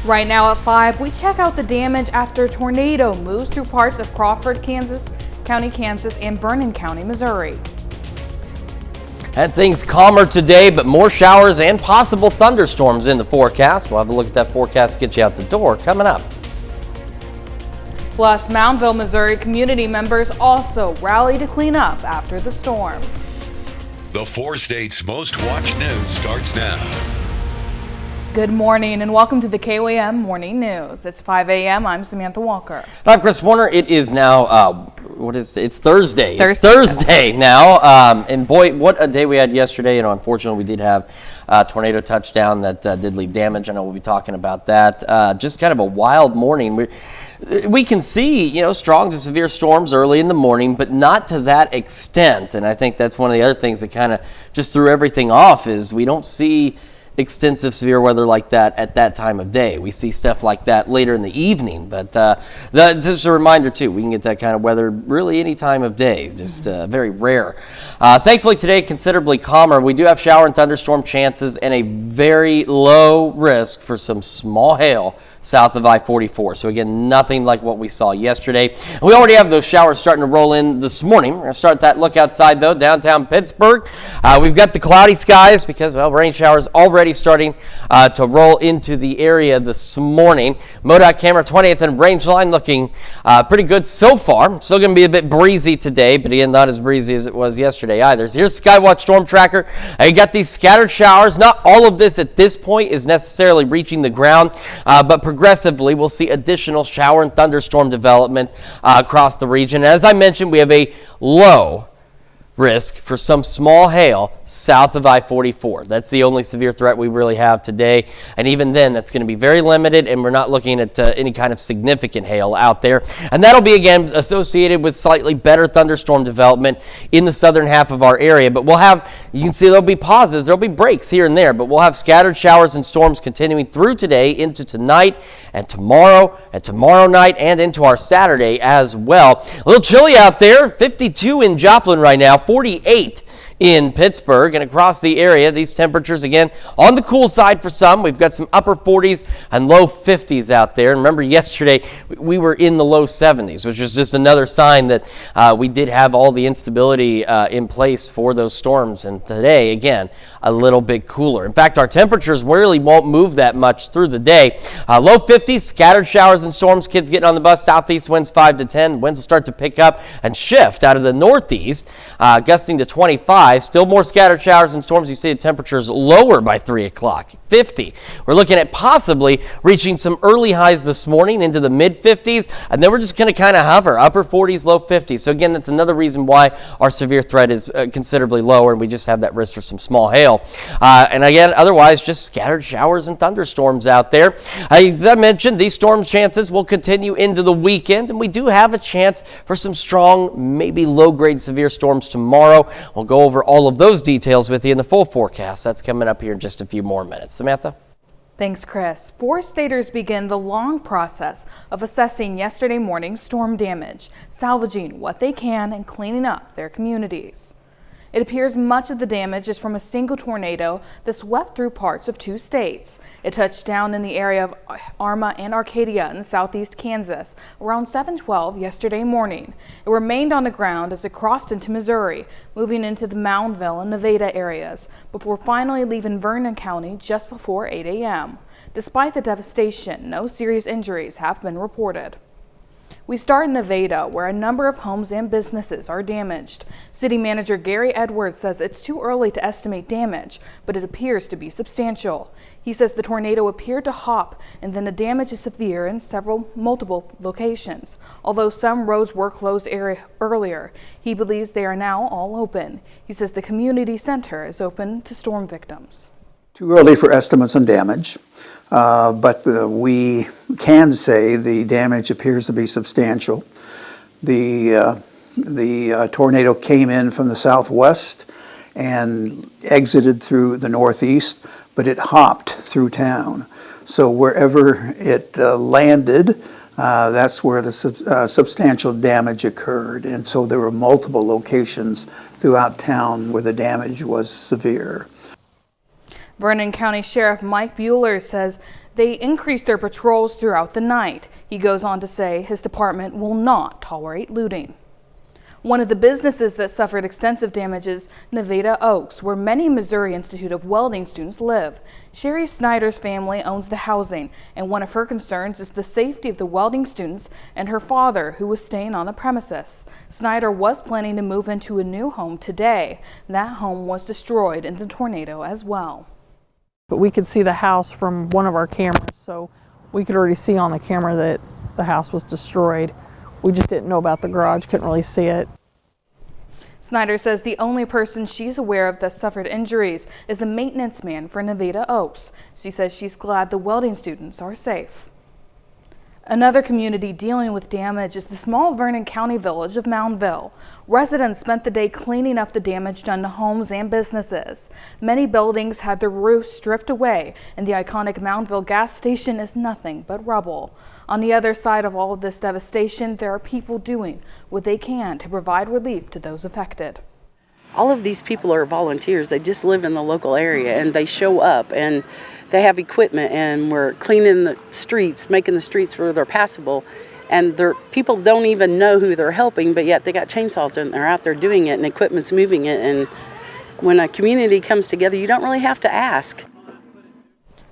Right now at 5, we check out the damage after a tornado moves through parts of Crawford, County, Kansas, and Vernon County, Missouri. And things calmer today, but more showers and possible thunderstorms in the forecast. We'll have a look at that forecast to get you out the door coming up. Plus, Moundville, Missouri community members also rally to clean up after the storm. The 4 states' most watched news starts now. Good morning and welcome to the KOAM Morning News. It's 5 a.m. I'm Samantha Walker. I'm Chris Warner. It is now, it's Thursday. It's Thursday now. And boy, what a day we had yesterday. Unfortunately, we did have a tornado touchdown that did leave damage. I know we'll be talking about that. Just kind of a wild morning. We can see, strong to severe storms early in the morning, but not to that extent. And I think that's one of the other things that kind of just threw everything off is we don't see extensive severe weather like that at that time of day. We see stuff like that later in the evening, but that's just a reminder too. We can get that kind of weather really any time of day, just very rare. Thankfully today, considerably calmer. We do have shower and thunderstorm chances and a very low risk for some small hail south of I-44. So again, nothing like what we saw yesterday. And we already have those showers starting to roll in this morning. We're going to start that look outside though, downtown Pittsburgh. We've got the cloudy skies because, rain showers already starting to roll into the area this morning. MoDOT camera 20th and range line looking pretty good so far. Still going to be a bit breezy today, but again, not as breezy as it was yesterday either. So here's Skywatch Storm Tracker. You got these scattered showers. Not all of this at this point is necessarily reaching the ground, but progressively we'll see additional shower and thunderstorm development across the region. As I mentioned, we have a low risk for some small hail south of I-44. That's the only severe threat we really have today. And even then, that's going to be very limited, and we're not looking at any kind of significant hail out there. And that'll be, again, associated with slightly better thunderstorm development in the southern half of our area. But we'll have, you can see there'll be pauses, there'll be breaks here and there, but we'll have scattered showers and storms continuing through today into tonight and tomorrow night and into our Saturday as well. A little chilly out there, 52 in Joplin right now, 48 in Pittsburgh and across the area. These temperatures, again, on the cool side for some. We've got some upper 40s and low 50s out there. And remember, yesterday we were in the low 70s, which was just another sign that we did have all the instability in place for those storms. And today, again, a little bit cooler. In fact, our temperatures really won't move that much through the day. Low 50s, scattered showers and storms. Kids getting on the bus. Southeast winds 5 to 10. Winds will start to pick up and shift out of the northeast, gusting to 25. Still more scattered showers and storms. You see the temperatures lower by 3 o'clock, 50. We're looking at possibly reaching some early highs this morning into the mid 50s, and then we're just going to kind of hover upper 40s, low 50s. So again, that's another reason why our severe threat is considerably lower, and we just have that risk for some small hail. And again, otherwise, just scattered showers and thunderstorms out there. As I mentioned, these storm chances will continue into the weekend, and we do have a chance for some strong, maybe low-grade severe storms tomorrow. We'll go over all of those details with you in the full forecast. That's coming up here in just a few more minutes. Samantha? Thanks, Chris. 4 staters begin the long process of assessing yesterday morning's storm damage, salvaging what they can and cleaning up their communities. It appears much of the damage is from a single tornado that swept through parts of 2 states. It touched down in the area of Arma and Arcadia in southeast Kansas around 7:12 yesterday morning. It remained on the ground as it crossed into Missouri, moving into the Moundville and Nevada areas, before finally leaving Vernon County just before 8 a.m. Despite the devastation, no serious injuries have been reported. We start in Nevada, where a number of homes and businesses are damaged. City Manager Gary Edwards says it's too early to estimate damage, but it appears to be substantial. He says the tornado appeared to hop, and then the damage is severe in multiple locations. Although some roads were closed earlier, he believes they are now all open. He says the community center is open to storm victims. Too early for estimates on damage, but we can say the damage appears to be substantial. The tornado came in from the southwest and exited through the northeast, but it hopped through town. So wherever it landed, that's where the substantial damage occurred. And so there were multiple locations throughout town where the damage was severe. Vernon County Sheriff Mike Bueller says they increased their patrols throughout the night. He goes on to say his department will not tolerate looting. One of the businesses that suffered extensive damage is Nevada Oaks, where many Missouri Institute of Welding students live. Sherry Snyder's family owns the housing, and one of her concerns is the safety of the welding students and her father, who was staying on the premises. Snyder was planning to move into a new home today. That home was destroyed in the tornado as well. But we could see the house from one of our cameras, so we could already see on the camera that the house was destroyed. We just didn't know about the garage, couldn't really see it. Snyder says the only person she's aware of that suffered injuries is the maintenance man for Nevada Oaks. She says she's glad the welding students are safe. Another community dealing with damage is the small Vernon County village of Moundville. Residents spent the day cleaning up the damage done to homes and businesses. Many buildings had their roofs stripped away, and the iconic Moundville gas station is nothing but rubble. On the other side of all of this devastation, there are people doing what they can to provide relief to those affected. All of these people are volunteers. They just live in the local area and they show up and they have equipment, and we're cleaning the streets, making the streets where they're passable. And people don't even know who they're helping, but yet they got chainsaws and they're out there doing it and equipment's moving it. And when a community comes together, you don't really have to ask.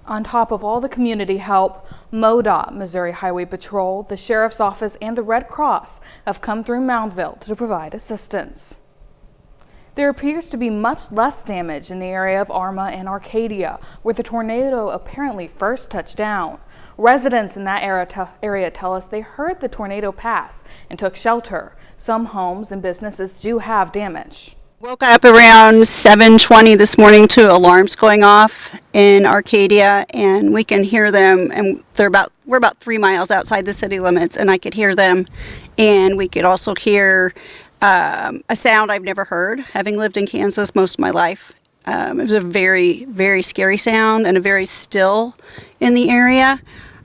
On top of all the community help, MoDOT, Missouri Highway Patrol, the Sheriff's Office, and the Red Cross have come through Moundville to provide assistance. There appears to be much less damage in the area of Arma and Arcadia, where the tornado apparently first touched down. Residents in that area tell us they heard the tornado pass and took shelter. Some homes and businesses do have damage. Woke up around 7:20 this morning to alarms going off in Arcadia, and we can hear them, and we're about 3 miles outside the city limits, and I could hear them, and we could also hear a sound I've never heard, having lived in Kansas most of my life. It was a very, very scary sound and a very still in the area.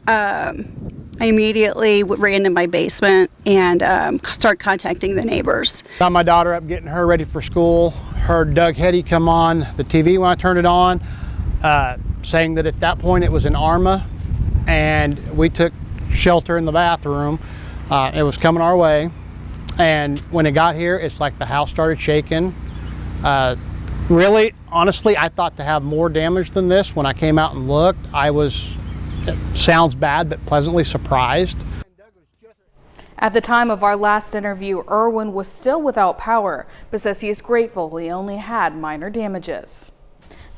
I immediately ran to my basement and started contacting the neighbors. Got my daughter up, getting her ready for school. Heard Doug Hetty come on the TV when I turned it on, saying that at that point it was in Arma, and we took shelter in the bathroom. It was coming our way, and when it got here, it's like the house started shaking. Really, honestly, I thought to have more damage than this. When I came out and looked, it sounds bad, but pleasantly surprised. At the time of our last interview, Irwin was still without power, but says he is grateful he only had minor damages.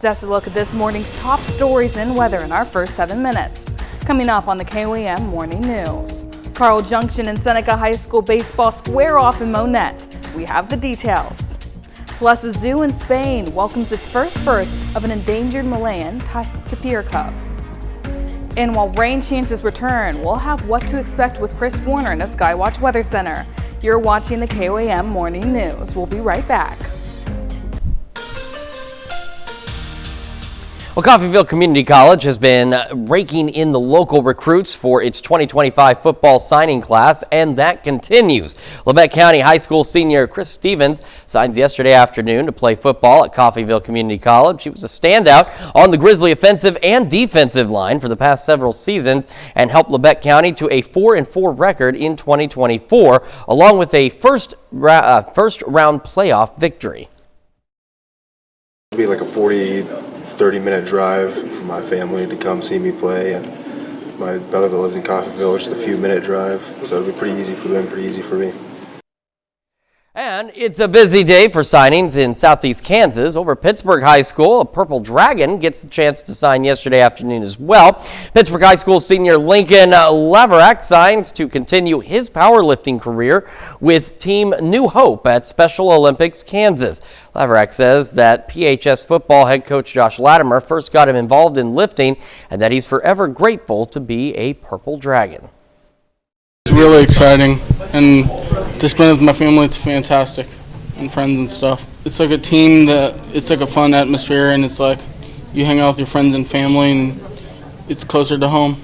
That's a look at this morning's top stories and weather in our first 7 minutes. Coming up on the KOAM Morning News. Carl Junction and Seneca High School baseball square off in Monette. We have the details. Plus, a zoo in Spain welcomes its first birth of an endangered Malayan tapir cub. And while rain chances return, we'll have what to expect with Chris Warner in the Skywatch Weather Center. You're watching the KOAM Morning News. We'll be right back. Well, Coffeyville Community College has been raking in the local recruits for its 2025 football signing class, and that continues. Labette County High School senior Chris Stevens signs yesterday afternoon to play football at Coffeyville Community College. He was a standout on the Grizzly offensive and defensive line for the past several seasons and helped Labette County to a 4-4 record in 2024, along with a first round playoff victory. It'll be like a 30-minute drive for my family to come see me play, and my brother that lives in Coffeyville, just a few-minute drive, so it'll be pretty easy for them, pretty easy for me. And it's a busy day for signings in Southeast Kansas. Over at Pittsburgh High School, a Purple Dragon gets the chance to sign yesterday afternoon as well. Pittsburgh High School senior Lincoln Leverett signs to continue his powerlifting career with Team New Hope at Special Olympics Kansas. Leverett says that PHS football head coach Josh Latimer first got him involved in lifting and that he's forever grateful to be a Purple Dragon. It's really exciting, and to spend it with my family, it's fantastic, and friends and stuff. It's like a team it's like a fun atmosphere, and it's like you hang out with your friends and family, and it's closer to home.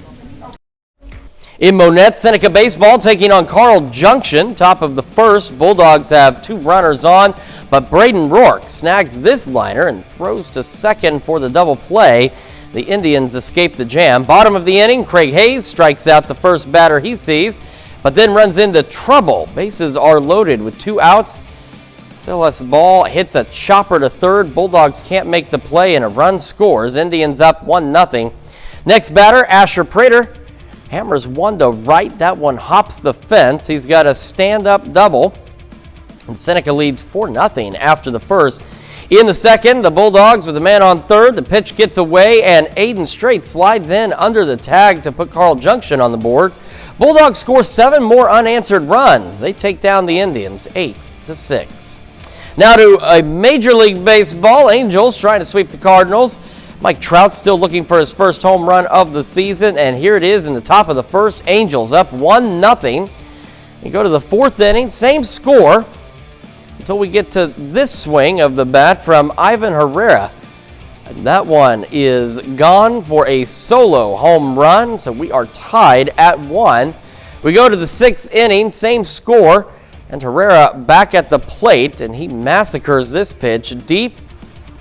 In Monette, Seneca baseball taking on Carl Junction. Top of the first, Bulldogs have 2 runners on, but Braden Rourke snags this liner and throws to second for the double play. The Indians escape the jam. Bottom of the inning, Craig Hayes strikes out the first batter he sees, but then runs into trouble. Bases are loaded with 2 outs. Silas ball hits a chopper to third. Bulldogs can't make the play and a run scores. Indians up 1-0. Next batter, Asher Prater, hammers one to right. That one hops the fence. He's got a stand-up double. And Seneca leads 4-0 after the first. In the second, the Bulldogs with a man on third. The pitch gets away, and Aiden Strait slides in under the tag to put Carl Junction on the board. Bulldogs score 7 more unanswered runs. They take down the Indians 8-6. Now to a Major League Baseball. Angels trying to sweep the Cardinals. Mike Trout still looking for his first home run of the season, and here it is in the top of the first. Angels up 1-0. You go to the 4th inning, same score, until we get to this swing of the bat from Ivan Herrera. And that one is gone for a solo home run, so we are tied at 1. We go to the 6th inning, same score, and Herrera back at the plate, and he massacres this pitch deep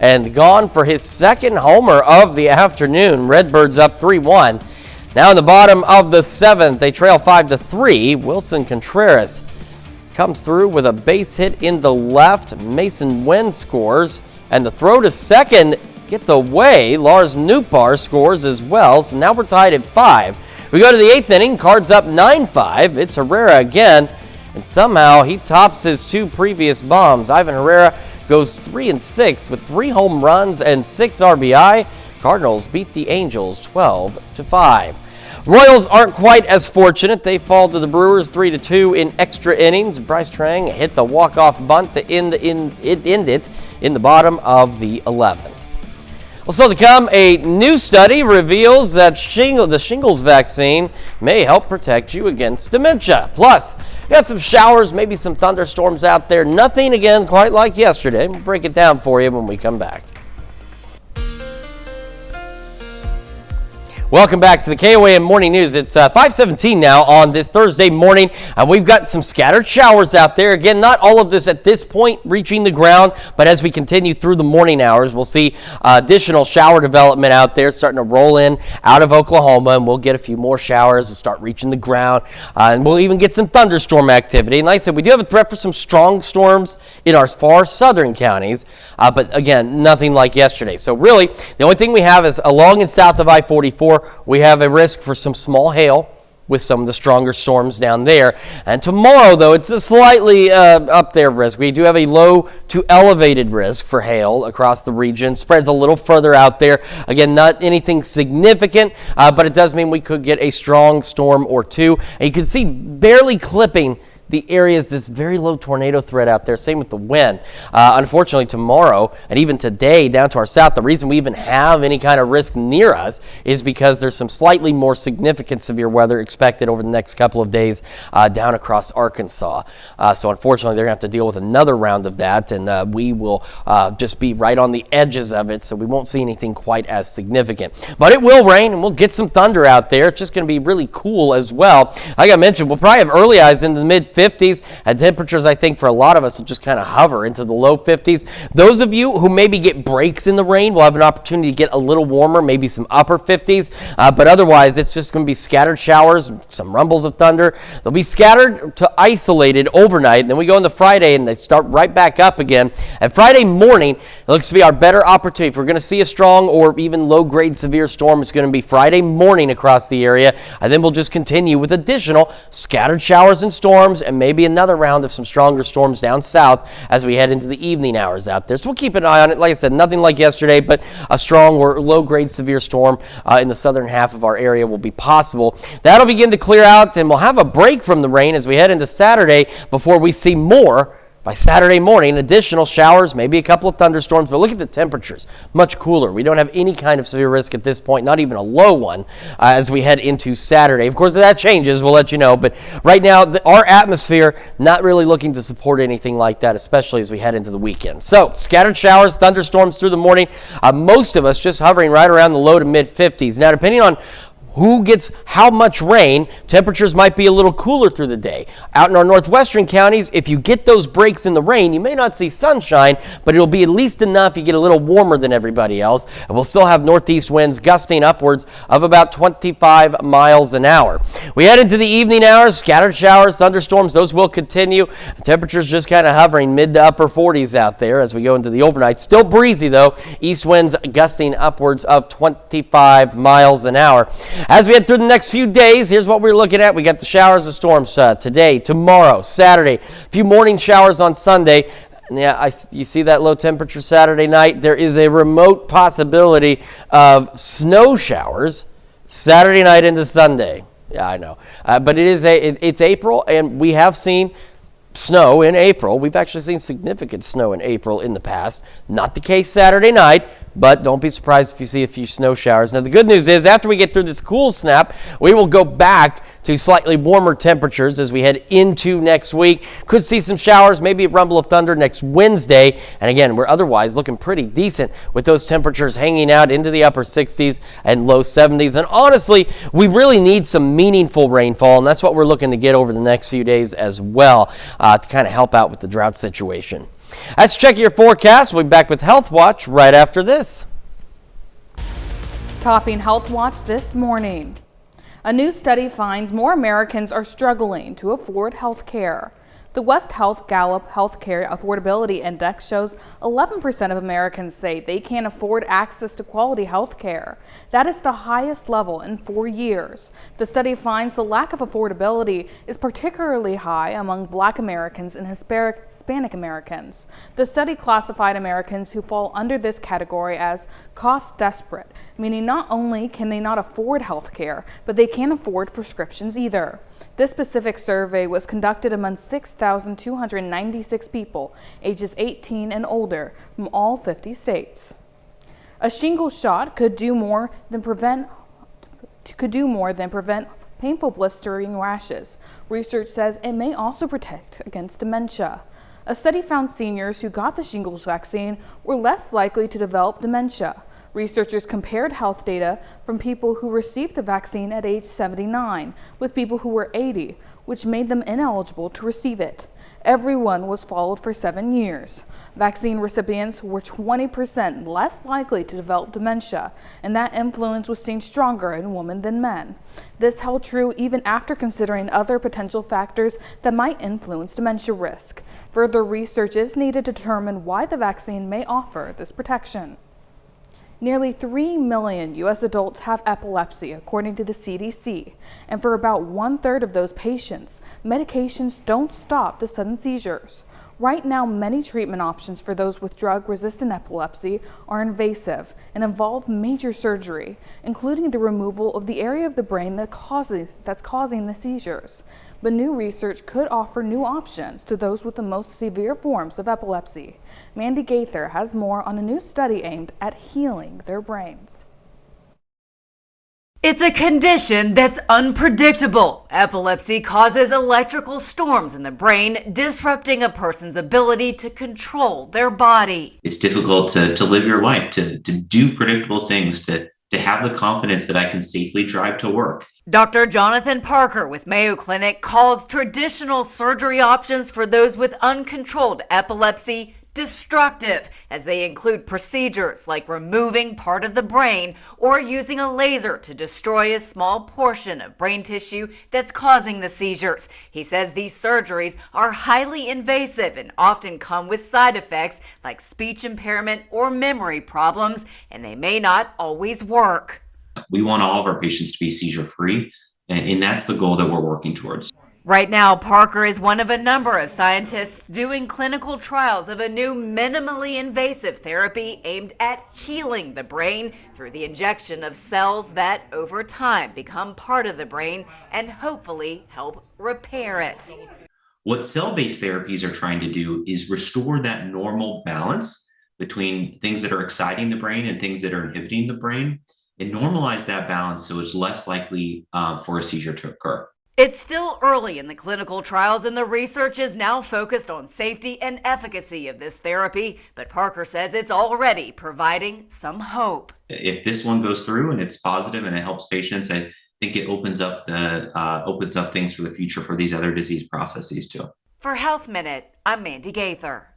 and gone for his second homer of the afternoon. Redbirds up 3-1. Now in the bottom of the 7th, they trail 5-3. Wilson Contreras comes through with a base hit in the left. Mason Wynn scores, and the throw to second gets away. Lars Newpar scores as well, so now we're tied at 5. We go to the 8th inning, Cards up 9-5. It's Herrera again, and somehow he tops his 2 previous bombs. Ivan Herrera goes 3-6 with 3 home runs and 6 RBI. Cardinals beat the Angels 12-5. Royals aren't quite as fortunate. They fall to the Brewers 3-2 in extra innings. Bryce Trang hits a walk-off bunt to end it in the bottom of the 11th. Well, still to come, a new study reveals that the shingles vaccine may help protect you against dementia. Plus, we got some showers, maybe some thunderstorms out there. Nothing, again, quite like yesterday. We'll break it down for you when we come back. Welcome back to the KOAM Morning News. It's 5:17 now on this Thursday morning. We've got some scattered showers out there. Again, not all of this at this point reaching the ground, but as we continue through the morning hours, we'll see additional shower development out there starting to roll in out of Oklahoma, and we'll get a few more showers and start reaching the ground. And we'll even get some thunderstorm activity. And like I said, we do have a threat for some strong storms in our far southern counties, but again, nothing like yesterday. So really, the only thing we have is along and south of I-44, we have a risk for some small hail with some of the stronger storms down there. And tomorrow, though, it's a slightly up there risk. We do have a low to elevated risk for hail across the region. Spreads a little further out there. Again, not anything significant, but it does mean we could get a strong storm or two. And you can see barely clipping the areas, this very low tornado threat out there. Same with the wind. Unfortunately, tomorrow and even today down to our south, the reason we even have any kind of risk near us is because there's some slightly more significant severe weather expected over the next couple of days down across Arkansas. So unfortunately, they're going to have to deal with another round of that, and we will just be right on the edges of it, so we won't see anything quite as significant. But it will rain, and we'll get some thunder out there. It's just going to be really cool as well. Like I mentioned, we'll probably have early eyes in the mid-50s, and temperatures, I think, for a lot of us will just kind of hover into the low 50s. Those of you who maybe get breaks in the rain will have an opportunity to get a little warmer, maybe some upper 50s, but otherwise it's just going to be scattered showers, some rumbles of thunder. They'll be scattered to isolated overnight, and then we go into Friday and they start right back up again. And Friday morning, it looks to be our better opportunity. If we're going to see a strong or even low-grade severe storm, it's going to be Friday morning across the area, and then we'll just continue with additional scattered showers and storms, and maybe another round of some stronger storms down south as we head into the evening hours out there. So we'll keep an eye on it. Like I said, nothing like yesterday, but a strong or low-grade severe storm in the southern half of our area will be possible. That'll begin to clear out, and we'll have a break from the rain as we head into Saturday before we see more. By Saturday morning, additional showers, maybe a couple of thunderstorms, but look at the temperatures, much cooler. We don't have any kind of severe risk at this point, not even a low one, as we head into Saturday. Of course, if that changes, we'll let you know, but right now, our atmosphere not really looking to support anything like that, especially as we head into the weekend. So, scattered showers, thunderstorms through the morning, most of us just hovering right around the low to mid-50s. Now, depending on who gets how much rain. Temperatures might be a little cooler through the day. Out in our northwestern counties, if you get those breaks in the rain, you may not see sunshine, but it'll be at least enough. You get a little warmer than everybody else. And we'll still have northeast winds gusting upwards of about 25 miles an hour. We head into the evening hours, scattered showers, thunderstorms, those will continue. Temperatures just kind of hovering mid to upper 40s out there as we go into the overnight. Still breezy though, east winds gusting upwards of 25 miles an hour. As we head through the next few days, here's what we're looking at. We got the showers and storms today, tomorrow, Saturday. A few morning showers on Sunday. Yeah, you see that low temperature Saturday night? There is a remote possibility of snow showers Saturday night into Sunday. Yeah, I know. But it's April, and we have seen snow in April. We've actually seen significant snow in April in the past. Not the case Saturday night, but don't be surprised if you see a few snow showers. Now, the good news is after we get through this cool snap, we will go back to slightly warmer temperatures as we head into next week. Could see some showers, maybe a rumble of thunder next Wednesday. And again, we're otherwise looking pretty decent with those temperatures hanging out into the upper 60s and low 70s. And honestly, we really need some meaningful rainfall, and that's what we're looking to get over the next few days as well to kind of help out with the drought situation. Let's check your forecast. We'll be back with Health Watch right after this. Topping Health Watch this morning. A new study finds more Americans are struggling to afford health care. The West Health Gallup Healthcare Affordability Index shows 11% of Americans say they can't afford access to quality health care. That is the highest level in 4 years. The study finds the lack of affordability is particularly high among Black Americans and Hispanic Americans. The study classified Americans who fall under this category as cost desperate, meaning not only can they not afford health care, but they can't afford prescriptions either. This specific survey was conducted among 6,296 people ages 18 and older from all 50 states. A shingle shot could do more than prevent painful blistering rashes. Research says it may also protect against dementia. A study found seniors who got the shingles vaccine were less likely to develop dementia. Researchers compared health data from people who received the vaccine at age 79 with people who were 80, which made them ineligible to receive it. Everyone was followed for 7 years. Vaccine recipients were 20% less likely to develop dementia, and that influence was seen stronger in women than men. This held true even after considering other potential factors that might influence dementia risk. Further research is needed to determine why the vaccine may offer this protection. Nearly 3 million U.S. adults have epilepsy, according to the CDC, and for about 1/3 of those patients, medications don't stop the sudden seizures. Right now, many treatment options for those with drug-resistant epilepsy are invasive and involve major surgery, including the removal of the area of the brain that's causing the seizures. But new research could offer new options to those with the most severe forms of epilepsy. Mandy Gaither has more on a new study aimed at healing their brains. It's a condition that's unpredictable. Epilepsy causes electrical storms in the brain, disrupting a person's ability to control their body. It's difficult to live your life, to do predictable things, to have the confidence that I can safely drive to work. Dr. Jonathan Parker with Mayo Clinic calls traditional surgery options for those with uncontrolled epilepsy destructive, as they include procedures like removing part of the brain or using a laser to destroy a small portion of brain tissue that's causing the seizures. He says these surgeries are highly invasive and often come with side effects like speech impairment or memory problems, and they may not always work. We want all of our patients to be seizure-free, and that's the goal that we're working towards. Right now, Parker is one of a number of scientists doing clinical trials of a new minimally invasive therapy aimed at healing the brain through the injection of cells that, over time, become part of the brain and hopefully help repair it. What cell-based therapies are trying to do is restore that normal balance between things that are exciting the brain and things that are inhibiting the brain, and normalize that balance so it's less likely for a seizure to occur. It's still early in the clinical trials, and the research is now focused on safety and efficacy of this therapy, but Parker says it's already providing some hope. If this one goes through and it's positive and it helps patients, think it opens up things for the future for these other disease processes too. For Health Minute, I'm Mandy Gaither.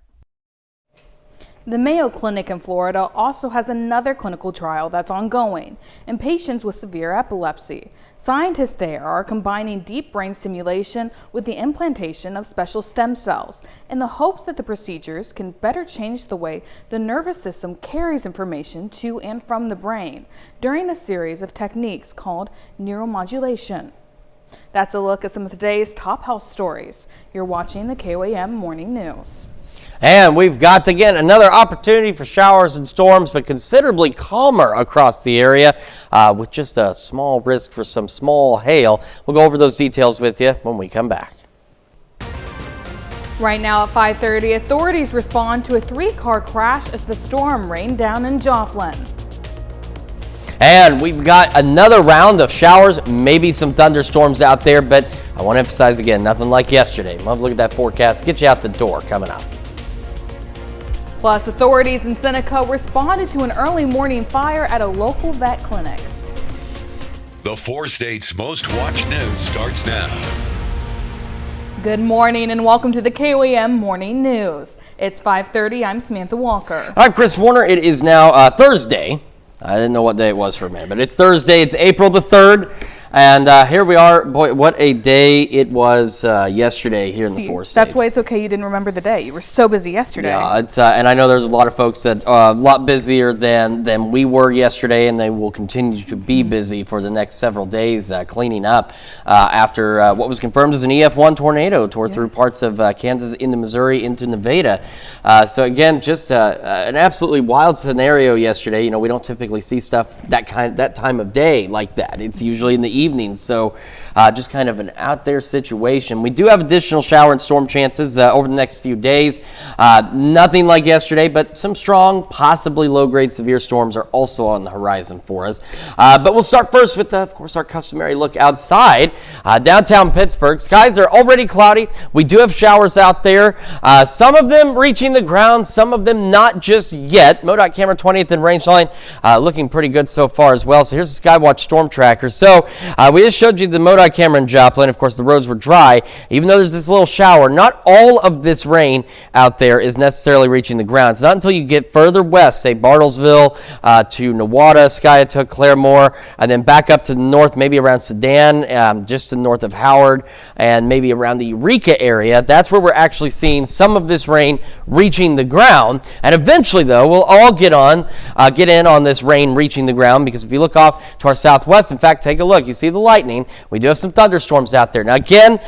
The Mayo Clinic in Florida also has another clinical trial that's ongoing in patients with severe epilepsy. Scientists there are combining deep brain stimulation with the implantation of special stem cells in the hopes that the procedures can better change the way the nervous system carries information to and from the brain during a series of techniques called neuromodulation. That's a look at some of today's top health stories. You're watching the KOAM Morning News. And we've got, again, another opportunity for showers and storms, but considerably calmer across the area with just a small risk for some small hail. We'll go over those details with you when we come back. Right now at 5:30, authorities respond to a 3-car crash as the storm rained down in Joplin. And we've got another round of showers, maybe some thunderstorms out there, but I want to emphasize again, nothing like yesterday. Love to look at that forecast, get you out the door coming up. Plus, authorities in Seneca responded to an early morning fire at a local vet clinic. The 4 states' most watched news starts now. Good morning and welcome to the KOAM Morning News. It's 5:30. I'm Samantha Walker. I'm Chris Warner. It is now Thursday. I didn't know what day it was for a minute, but it's Thursday. It's April the 3rd. And here we are. Boy, what a day it was yesterday here in the 4 states. That's why it's okay you didn't remember the day. You were so busy yesterday. Yeah, it's, and I know there's a lot of folks that are a lot busier than we were yesterday, and they will continue to be busy for the next several days cleaning up after what was confirmed as an EF1 tornado tore through parts of Kansas into Missouri into Nevada. So again, just an absolutely wild scenario yesterday. You know, we don't typically see stuff that time of day like that. It's usually in the evening, so just kind of an out there situation. We do have additional shower and storm chances over the next few days. Nothing like yesterday, but some strong, possibly low-grade severe storms are also on the horizon for us. But we'll start first with, of course, our customary look outside. Downtown Pittsburgh, skies are already cloudy. We do have showers out there. Some of them reaching the ground, some of them not just yet. MoDOT camera 20th and range line looking pretty good so far as well. So here's the Skywatch storm tracker. So we just showed you the MoDOT camera in Joplin. Of course, the roads were dry. Even though there's this little shower, not all of this rain out there is necessarily reaching the ground. It's not until you get further west, say Bartlesville to Newada, Skiatook, Claremore, and then back up to the north, maybe around Sedan, just to the north of Howard, and maybe around the Eureka area. That's where we're actually seeing some of this rain reaching the ground. And eventually, though, we'll all get in on this rain reaching the ground, because if you look off to our southwest, in fact, take a look. You see the lightning. We do have some thunderstorms out there. Now, again,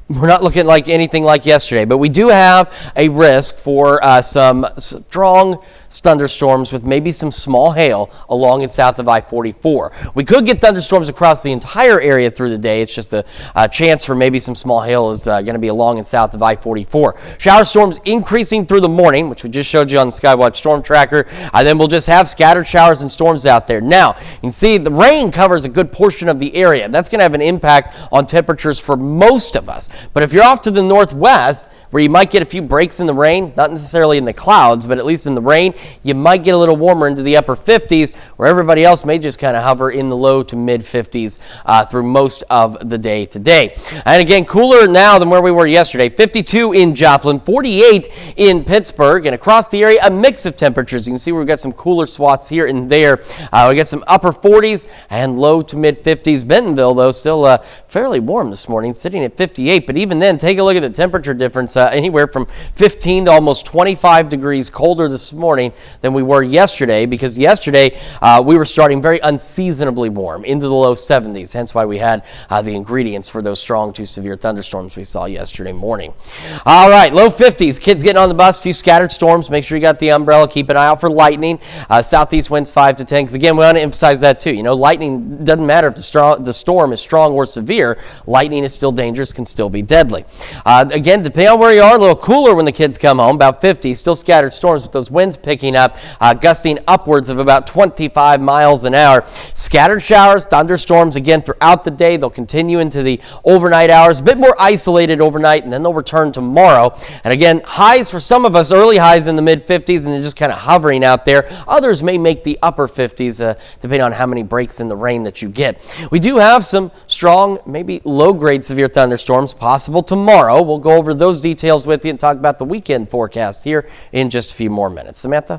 we're not looking like anything like yesterday, but we do have a risk for some strong thunderstorms with maybe some small hail along and south of I-44. We could get thunderstorms across the entire area through the day. It's just a chance for maybe some small hail is going to be along and south of I-44. Shower storms increasing through the morning, which we just showed you on the Skywatch storm tracker. Then we'll just have scattered showers and storms out there. Now, you can see the rain covers a good portion of the area. That's going to have an impact on temperatures for most of us. But if you're off to the northwest, where you might get a few breaks in the rain, not necessarily in the clouds, but at least in the rain, you might get a little warmer into the upper 50s, where everybody else may just kind of hover in the low to mid 50s through most of the day today. And again, cooler now than where we were yesterday. 52 in Joplin, 48 in Pittsburgh, and across the area, a mix of temperatures. You can see we've got some cooler swaths here and there. We got some upper 40s and low to mid 50s. Bentonville, though, still fairly warm this morning, sitting at 58. But even then, take a look at the temperature difference. Anywhere from 15 to almost 25 degrees colder this morning than we were yesterday, because yesterday we were starting very unseasonably warm into the low 70s, hence why we had the ingredients for those strong to severe thunderstorms we saw yesterday morning. All right, low 50s, kids getting on the bus, a few scattered storms. Make sure you got the umbrella. Keep an eye out for lightning. Southeast winds 5 to 10, because again, we want to emphasize that too. You know, lightning doesn't matter if the storm is strong or severe. Lightning is still dangerous, can still be deadly. Again, depending on where you are, a little cooler when the kids come home, about 50, still scattered storms with those winds picking picking up, gusting upwards of about 25 miles an hour. Scattered showers, thunderstorms again throughout the day. They'll continue into the overnight hours, a bit more isolated overnight, and then they'll return tomorrow. And again, highs for some of us, early highs in the mid-50s, and they're just kind of hovering out there. Others may make the upper 50s, depending on how many breaks in the rain that you get. We do have some strong, maybe low-grade severe thunderstorms possible tomorrow. We'll go over those details with you and talk about the weekend forecast here in just a few more minutes. Samantha?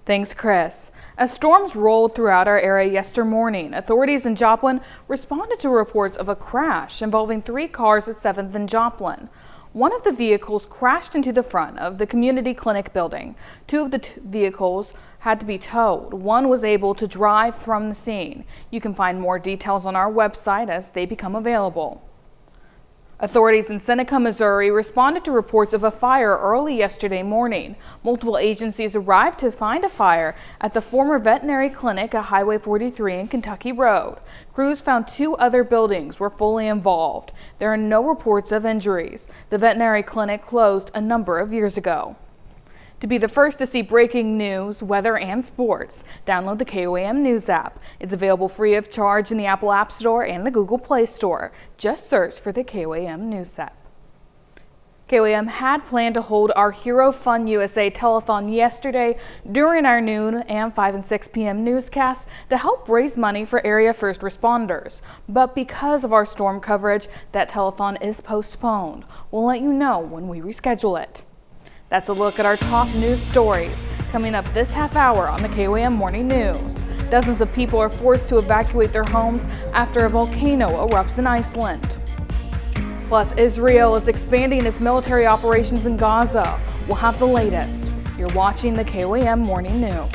Thanks, Chris. As storms rolled throughout our area yesterday morning, authorities in Joplin responded to reports of a crash involving 3 cars at 7th and Joplin. One of the vehicles crashed into the front of the community clinic building. 2 of the vehicles had to be towed. One was able to drive from the scene. You can find more details on our website as they become available. Authorities in Seneca, Missouri responded to reports of a fire early yesterday morning. Multiple agencies arrived to find a fire at the former veterinary clinic at Highway 43 and Kentucky Road. Crews found 2 other buildings were fully involved. There are no reports of injuries. The veterinary clinic closed a number of years ago. To be the first to see breaking news, weather, and sports, download the KOAM News app. It's available free of charge in the Apple App Store and the Google Play Store. Just search for the KOAM News app. KOAM had planned to hold our Hero Fun USA telethon yesterday during our noon and 5 and 6 p.m. newscasts to help raise money for area first responders. But because of our storm coverage, that telethon is postponed. We'll let you know when we reschedule it. That's a look at our top news stories. Coming up this half hour on the KOAM Morning News. Dozens of people are forced to evacuate their homes after a volcano erupts in Iceland. Plus, Israel is expanding its military operations in Gaza. We'll have the latest. You're watching the KOAM Morning News.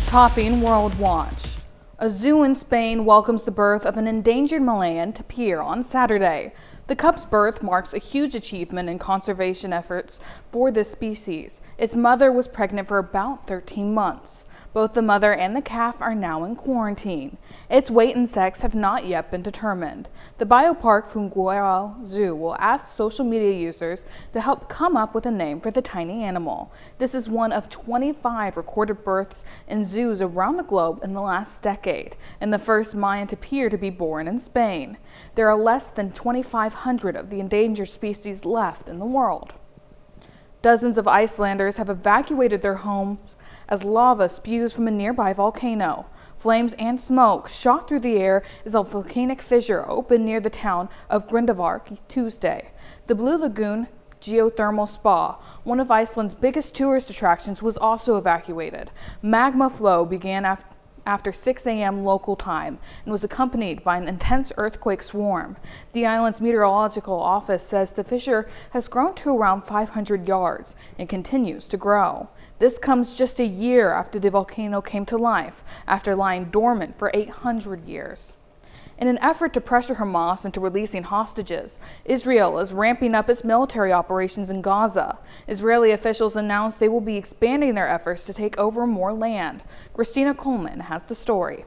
Topping World Watch. A zoo in Spain welcomes the birth of an endangered Malayan tapir on Saturday. The cub's birth marks a huge achievement in conservation efforts for this species. Its mother was pregnant for about 13 months. Both the mother and the calf are now in quarantine. Its weight and sex have not yet been determined. The Biopark Fungueral Zoo will ask social media users to help come up with a name for the tiny animal. This is one of 25 recorded births in zoos around the globe in the last decade, and the first Mayan tapir to be born in Spain. There are less than 2,500 of the endangered species left in the world. Dozens of Icelanders have evacuated their homes as lava spews from a nearby volcano. Flames and smoke shot through the air as a volcanic fissure opened near the town of Grindavík Tuesday. The Blue Lagoon geothermal spa, one of Iceland's biggest tourist attractions, was also evacuated. Magma flow began after 6 a.m. local time and was accompanied by an intense earthquake swarm. The island's meteorological office says the fissure has grown to around 500 yards and continues to grow. This comes just a year after the volcano came to life, after lying dormant for 800 years. In an effort to pressure Hamas into releasing hostages, Israel is ramping up its military operations in Gaza. Israeli officials announced they will be expanding their efforts to take over more land. Christina Coleman has the story.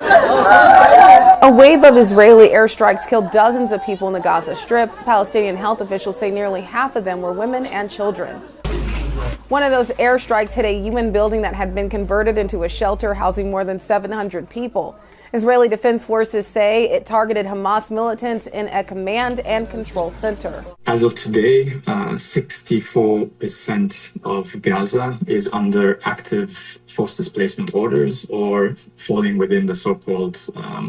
A wave of Israeli airstrikes killed dozens of people in the Gaza Strip. Palestinian health officials say nearly half of them were women and children. One of those airstrikes hit a UN building that had been converted into a shelter housing more than 700 people. Israeli Defense Forces say it targeted Hamas militants in a command and control center. As of today, 64% of Gaza is under active forced displacement orders or falling within the so-called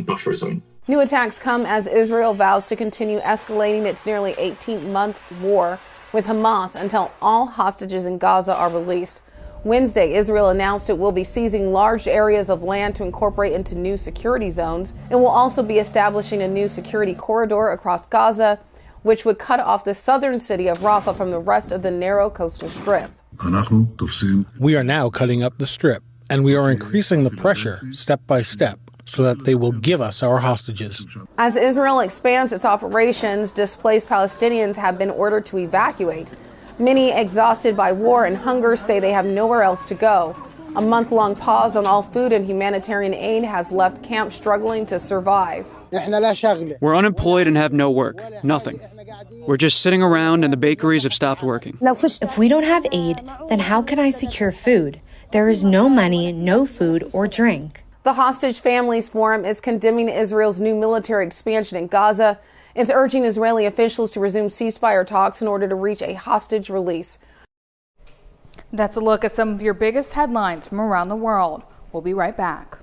buffer zone. New attacks come as Israel vows to continue escalating its nearly 18-month war with Hamas until all hostages in Gaza are released. Wednesday, Israel announced it will be seizing large areas of land to incorporate into new security zones. It will also be establishing a new security corridor across Gaza, which would cut off the southern city of Rafah from the rest of the narrow coastal strip. We are now cutting up the strip, and we are increasing the pressure step by step so that they will give us our hostages. As Israel expands its operations, displaced Palestinians have been ordered to evacuate. Many, exhausted by war and hunger, say they have nowhere else to go. A month-long pause on all food and humanitarian aid has left camps struggling to survive. We're unemployed and have no work. Nothing. We're just sitting around and the bakeries have stopped working. If we don't have aid, then how can I secure food? There is no money, no food or drink. The Hostage Families Forum is condemning Israel's new military expansion in Gaza. It's urging Israeli officials to resume ceasefire talks in order to reach a hostage release. That's a look at some of your biggest headlines from around the world. We'll be right back.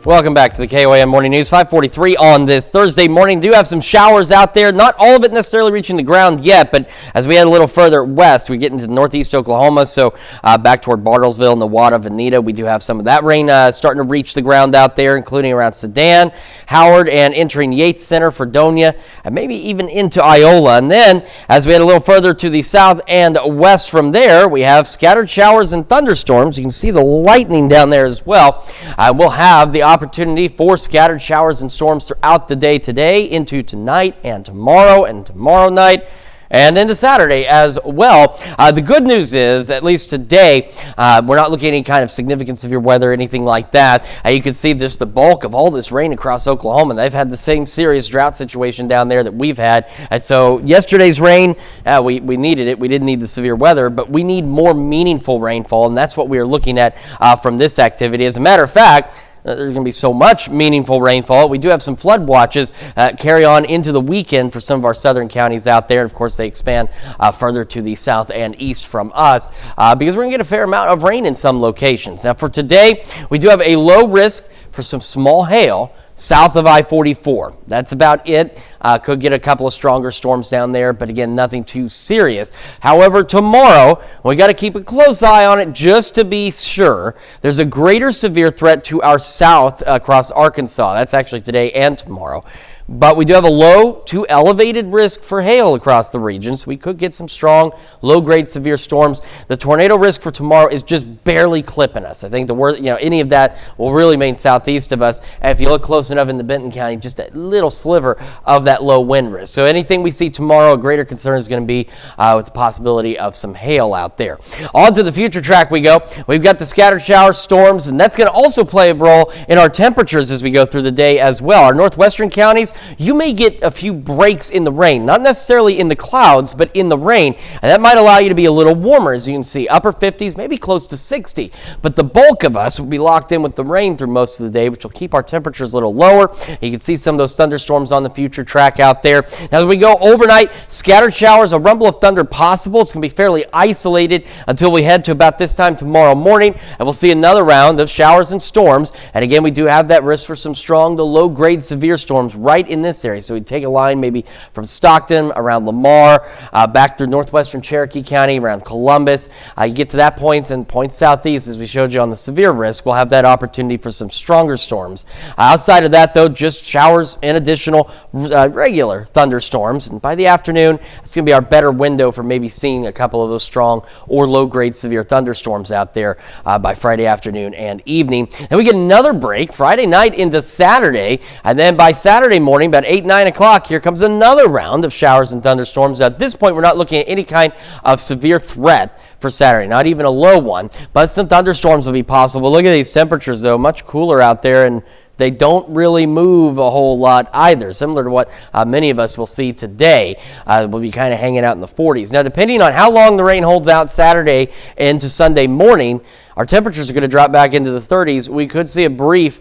Welcome back to the KOAM Morning News. 5:43 on this Thursday morning. Do have some showers out there. Not all of it necessarily reaching the ground yet, but as we head a little further west, we get into northeast Oklahoma, so back toward Bartlesville and the Wada, Veneta, we do have some of that rain starting to reach the ground out there, including around Sedan, Howard, and entering Yates Center, Fredonia, and maybe even into Iola. And then, as we head a little further to the south and west from there, we have scattered showers and thunderstorms. You can see the lightning down there as well. We'll have the opportunity for scattered showers and storms throughout the day today, into tonight and tomorrow night, and into Saturday as well. The good news is, at least today, we're not looking at any kind of significant severe weather or anything like that. You can see just the bulk of all this rain across Oklahoma. They've had the same serious drought situation down there that we've had. And so yesterday's rain, we needed it. We didn't need the severe weather, but we need more meaningful rainfall, and that's what we are looking at from this activity. As a matter of fact, there's going to be so much meaningful rainfall. We do have some flood watches carry on into the weekend for some of our southern counties out there. And of course, they expand further to the south and east from us because we're going to get a fair amount of rain in some locations. Now, for today, we do have a low risk for some small hail south of I-44. That's about it. Could get a couple of stronger storms down there, but again, nothing too serious. However, tomorrow, we got to keep a close eye on it just to be sure. There's a greater severe threat to our south across Arkansas. That's actually today and tomorrow. But we do have a low to elevated risk for hail across the region, so we could get some strong, low-grade severe storms. The tornado risk for tomorrow is just barely clipping us. I think the worst, any of that will really remain southeast of us. And if you look close enough into Benton County, just a little sliver of that low wind risk. So anything we see tomorrow, a greater concern is going to be with the possibility of some hail out there. On to the future track we go. We've got the scattered showers, storms, and that's going to also play a role in our temperatures as we go through the day as well. Our northwestern counties, you may get a few breaks in the rain, not necessarily in the clouds, but in the rain, and that might allow you to be a little warmer. As you can see, upper 50s, maybe close to 60, but the bulk of us will be locked in with the rain through most of the day, which will keep our temperatures a little lower. You can see some of those thunderstorms on the future track out there. Now, as we go overnight, scattered showers, a rumble of thunder possible. It's going to be fairly isolated until we head to about this time tomorrow morning, and we'll see another round of showers and storms. And again, we do have that risk for some strong to low-grade severe storms right in this area. So we take a line maybe from Stockton, around Lamar, back through northwestern Cherokee County, around Columbus. You get to that point and point southeast, as we showed you on the severe risk, we'll have that opportunity for some stronger storms. Outside of that, though, just showers and additional regular thunderstorms. And by the afternoon, it's going to be our better window for maybe seeing a couple of those strong or low-grade severe thunderstorms out there by Friday afternoon and evening. And we get another break Friday night into Saturday, and then by Saturday morning, about 8, 9 o'clock, here comes another round of showers and thunderstorms. At this point, we're not looking at any kind of severe threat for Saturday, not even a low one, but some thunderstorms will be possible. Look at these temperatures, though, much cooler out there, and they don't really move a whole lot either, similar to what many of us will see today. We'll be kind of hanging out in the 40s. Now, depending on how long the rain holds out Saturday into Sunday morning, our temperatures are going to drop back into the 30s. We could see a brief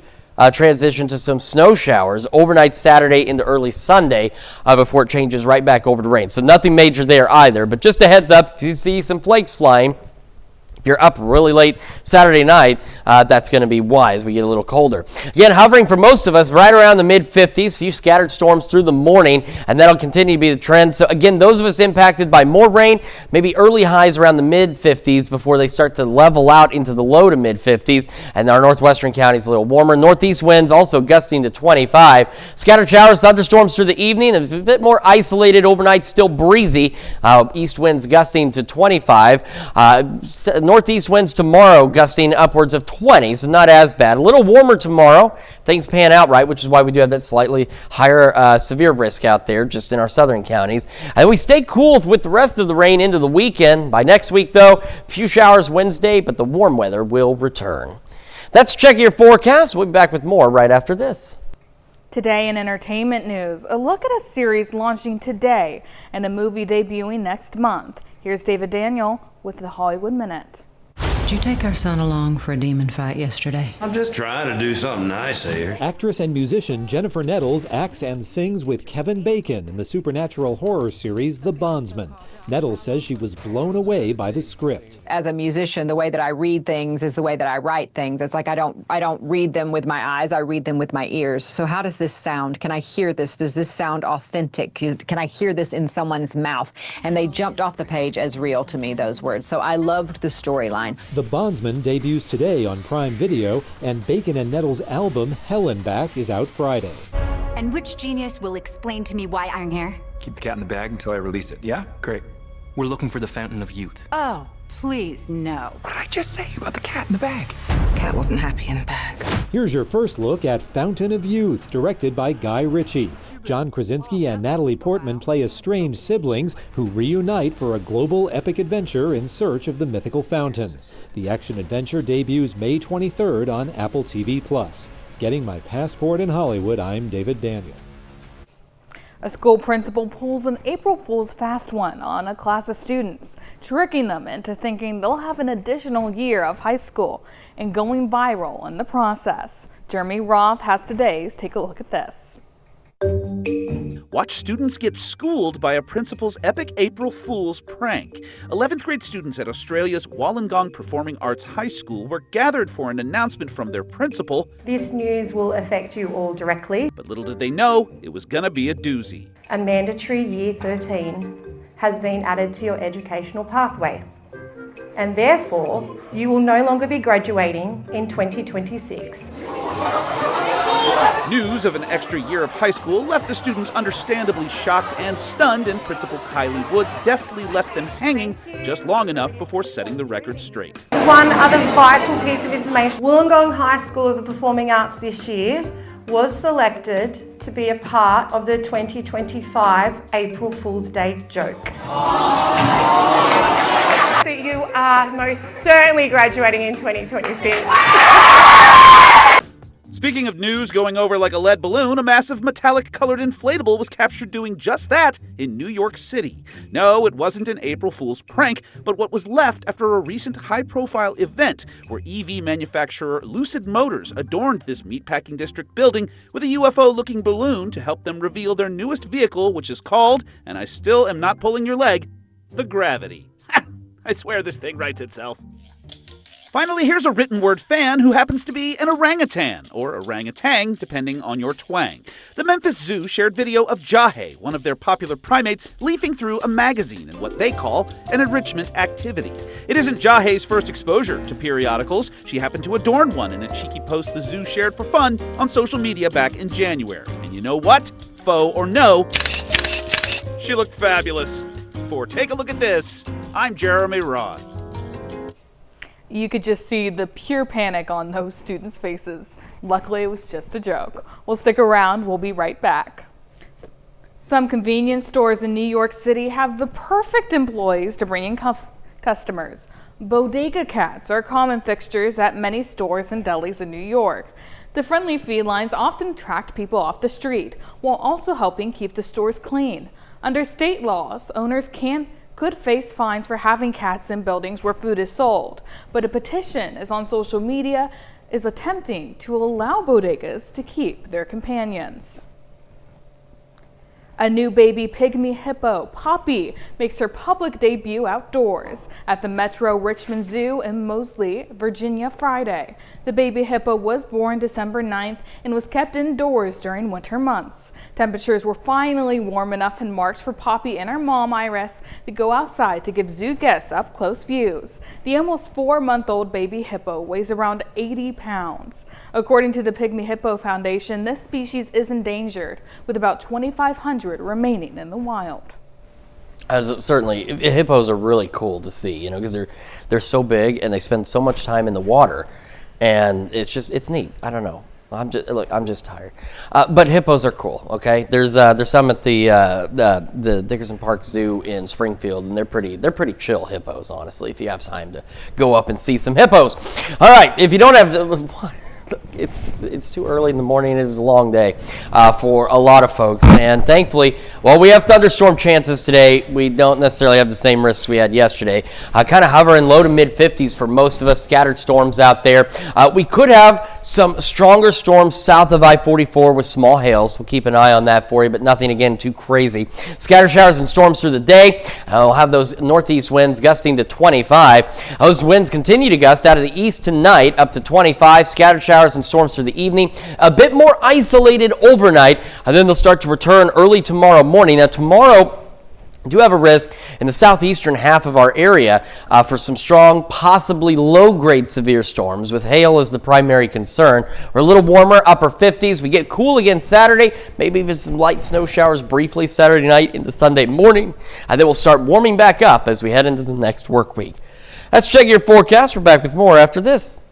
transition to some snow showers overnight Saturday into early Sunday before it changes right back over to rain. So nothing major there either, but just a heads up, if you see some flakes flying, if you're up really late Saturday night, that's going to be why as we get a little colder. Again, hovering for most of us right around the mid-50s, a few scattered storms through the morning, and that'll continue to be the trend. So again, those of us impacted by more rain, maybe early highs around the mid-50s before they start to level out into the low to mid-50s, and our northwestern counties a little warmer. Northeast winds also gusting to 25. Scattered showers, thunderstorms through the evening. It was a bit more isolated overnight, still breezy. East winds gusting to 25. Northeast winds tomorrow gusting upwards of 20, so not as bad. A little warmer tomorrow. Things pan out right, which is why we do have that slightly higher severe risk out there just in our southern counties. And we stay cool with the rest of the rain into the weekend. By next week, though, a few showers Wednesday, but the warm weather will return. That's Check Your Forecast. We'll be back with more right after this. Today in entertainment news, a look at a series launching today and a movie debuting next month. Here's David Daniel with the Hollywood Minute. Did you take our son along for a demon fight yesterday? I'm just trying to do something nice here. Actress and musician Jennifer Nettles acts and sings with Kevin Bacon in the supernatural horror series The Bondsman. Nettles says she was blown away by the script. As a musician, the way that I read things is the way that I write things. It's like I don't read them with my eyes, I read them with my ears. So how does this sound? Can I hear this? Does this sound authentic? Can I hear this in someone's mouth? And they jumped off the page as real to me, those words. So I loved the storyline. The Bondsman debuts today on Prime Video, and Bacon and Nettles' album Hell and Back is out Friday. And which genius will explain to me why I'm here? Keep the cat in the bag until I release it. Yeah? Great. We're looking for the Fountain of Youth. Oh, please, no. What did I just say about the cat in the bag? Cat wasn't happy in the bag. Here's your first look at Fountain of Youth, directed by Guy Ritchie. John Krasinski and Natalie Portman play estranged siblings who reunite for a global epic adventure in search of the mythical fountain. The action-adventure debuts May 23rd on Apple TV+. Getting my passport in Hollywood, I'm David Daniel. A school principal pulls an April Fool's fast one on a class of students, tricking them into thinking they'll have an additional year of high school and going viral in the process. Jeremy Roth has today's Take a Look at This. Watch students get schooled by a principal's epic April Fool's prank. 11th grade students at Australia's Wollongong Performing Arts High School were gathered for an announcement from their principal. This news will affect you all directly. But little did they know, it was gonna be a doozy. A mandatory Year 13 has been added to your educational pathway. And therefore, you will no longer be graduating in 2026. News of an extra year of high school left the students understandably shocked and stunned, and Principal Kylie Woods deftly left them hanging just long enough before setting the record straight. One other vital piece of information. Wollongong High School of the Performing Arts this year was selected to be a part of the 2025 April Fool's Day joke. That you are most certainly graduating in 2026. Speaking of news going over like a lead balloon, a massive metallic-colored inflatable was captured doing just that in New York City. No, it wasn't an April Fool's prank, but what was left after a recent high-profile event where EV manufacturer Lucid Motors adorned this meatpacking district building with a UFO-looking balloon to help them reveal their newest vehicle, which is called, and I still am not pulling your leg, the Gravity. I swear this thing writes itself. Finally, here's a written word fan who happens to be an orangutan, or orangutan, depending on your twang. The Memphis Zoo shared video of Jahe, one of their popular primates, leafing through a magazine in what they call an enrichment activity. It isn't Jahe's first exposure to periodicals. She happened to adorn one in a cheeky post the zoo shared for fun on social media back in January. And you know what? Faux or no, she looked fabulous. For Take a Look at This, I'm Jeremy Roth. You could just see the pure panic on those students' faces. Luckily, it was just a joke. We'll stick around. We'll be right back. Some convenience stores in New York City have the perfect employees to bring in customers. Bodega cats are common fixtures at many stores and delis in New York. The friendly felines often attract people off the street, while also helping keep the stores clean. Under state laws, owners could face fines for having cats in buildings where food is sold, but a petition is on social media is attempting to allow bodegas to keep their companions. A new baby pygmy hippo, Poppy, makes her public debut outdoors at the Metro Richmond Zoo in Moseley, Virginia, Friday. The baby hippo was born December 9th and was kept indoors during winter months. Temperatures were finally warm enough in March for Poppy and her mom, Iris, to go outside to give zoo guests up-close views. The almost 4-month-old baby hippo weighs around 80 pounds. According to the Pygmy Hippo Foundation, this species is endangered, with about 2,500 remaining in the wild. Certainly, hippos are really cool to see, because they're so big and they spend so much time in the water, and it's neat. I don't know. I'm just tired. But hippos are cool. Okay, there's some at the Dickerson Park Zoo in Springfield, and they're pretty chill hippos, honestly. If you have time to go up and see some hippos. All right, if you don't have. It's too early in the morning. It was a long day for a lot of folks, and thankfully, while we have thunderstorm chances today, we don't necessarily have the same risks we had yesterday. Kind of hovering low to mid 50s for most of us. Scattered storms out there. We could have some stronger storms south of I-44 with small hails. We'll keep an eye on that for you, but nothing again too crazy. Scattered showers and storms through the day. We'll have those northeast winds gusting to 25. Those winds continue to gust out of the east tonight up to 25. Scattered showers and storms through the evening, a bit more isolated overnight, and then they'll start to return early tomorrow morning. Now tomorrow, we do have a risk in the southeastern half of our area for some strong, possibly low-grade severe storms, with hail as the primary concern. We're a little warmer, upper 50s. We get cool again Saturday, maybe even some light snow showers briefly Saturday night into Sunday morning, and then we'll start warming back up as we head into the next work week. That's Check Your Forecast. We're back with more after this.